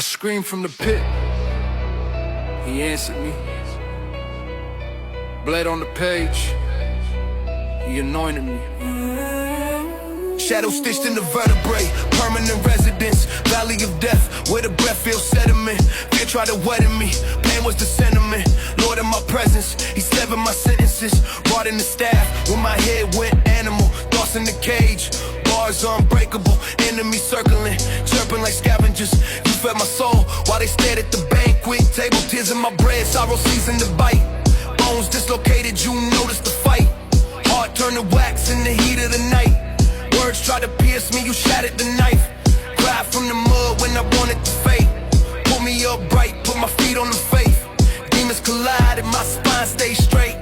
I screamed from the pit. He answered me. Bled on the page. He anointed me. Shadow stitched in the vertebrae, permanent residence, valley of death, where the breath feels sediment. Fear tried to wet in me, pain was the sentiment. Lord in my presence, he severed my sentences. Brought in the staff, when my head went animal. Thoughts in the cage, bars unbreakable. Enemies circling, chirping like scavengers. You fed my soul, while they stared at the banquet table. Tears in my bread, sorrow seasoned the bite. Bones dislocated, you noticed the fight. Heart turned to wax in the heat of the night. Words tried to pierce me, you shattered the knife. Cried from the mud when I wanted to fade. Pull me upright, put my feet on the faith. Demons collided, my spine stayed straight.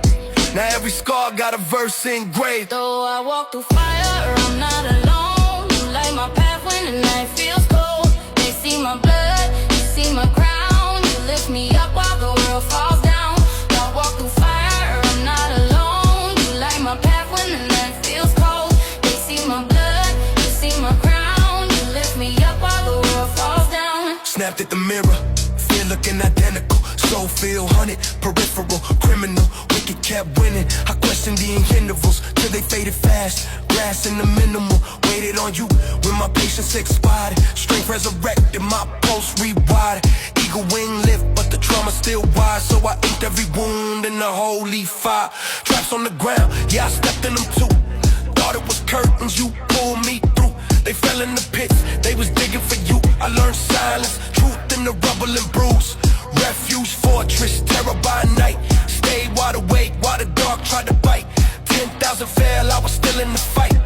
Now every scar got a verse engraved. Though I walk through fire, I'm not alone. You light my path when the night feels cold. They see my blood, you see my crown. You lift me up while the world falls down. I walk through fire, I'm not alone. You light my path when the night feels cold. They see my blood, you see my crown. You lift me up while the world falls down. Snapped at the mirror, fear looking identical. Soul feel hunted, peripheral, criminal. Wicked kept winning. I questioned the intervals till they faded fast. Grass in the minimal, waited on you when my patience expired. Strength resurrected, my pulse rewired. Eagle wing lift, but the trauma still wide. So I inked every wound in the holy fire. Traps on the ground, yeah, I stepped in them too. Thought it was curtains, you pulled me through. They fell in the pits, they was digging for you. I learned silence, truth in the rubble and bruise. Refuge fortress, terror by night. Stayed wide awake while the dark tried to bite. 10,000 fell, I was still in the fight.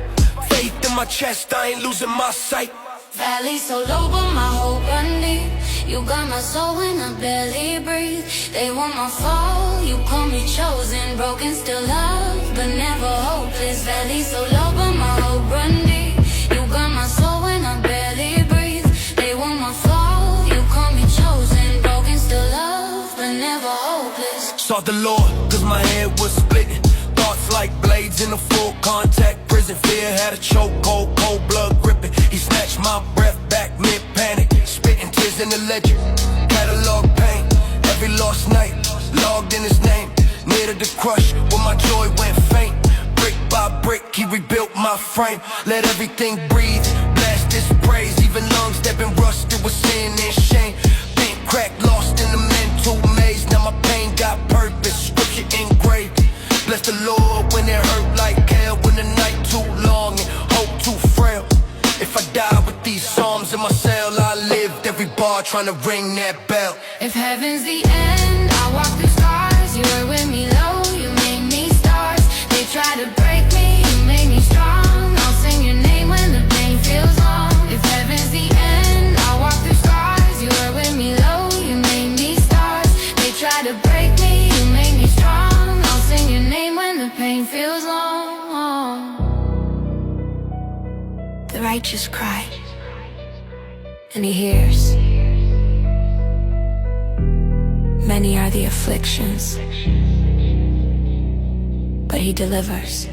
Faith in my chest, I ain't losing my sight. Valley so low, but my hope run deep. You got my soul when I barely breathe. They want my fall, you call me chosen. Broken, still loved, but never hopeless. Valley so low, but my hope run deep. You got my soul when I barely breathe. They want my fall, you call me chosen. Broken, still loved, but never hopeless. Sought the Lord, cause my head was splitting. Thoughts like blades in a full contact prison. Fear had a chokehold, cold blood gripping. He snatched my breath back mid-panic. Spitting tears in the ledger, catalog pain. Every lost night, logged in his name. Near to the crush, where my joy went faint. Brick by brick, he rebuilt my frame. Let everything breathe, blast this praise. Even lungs that been rusted with sin and shame. Been cracked, lost in the mental maze. Now my pain got purpose, scripture engraved. Bless the Lord when it hurt like hell. When the night too long and hope too frail. If I die with these psalms in my cell, I lived every bar trying to ring that bell. If heaven's the end, I walk through scars. You were with me low, you made me stars. They try to break me, you made me strong. I'll sing your name when the pain feels long. If heaven's the end, I walk through scars. You were with me low, you made me stars. They try to break me, you made me strong. I'll sing your name when the pain feels long. The righteous cry, and he hears. Many are the afflictions, but he delivers.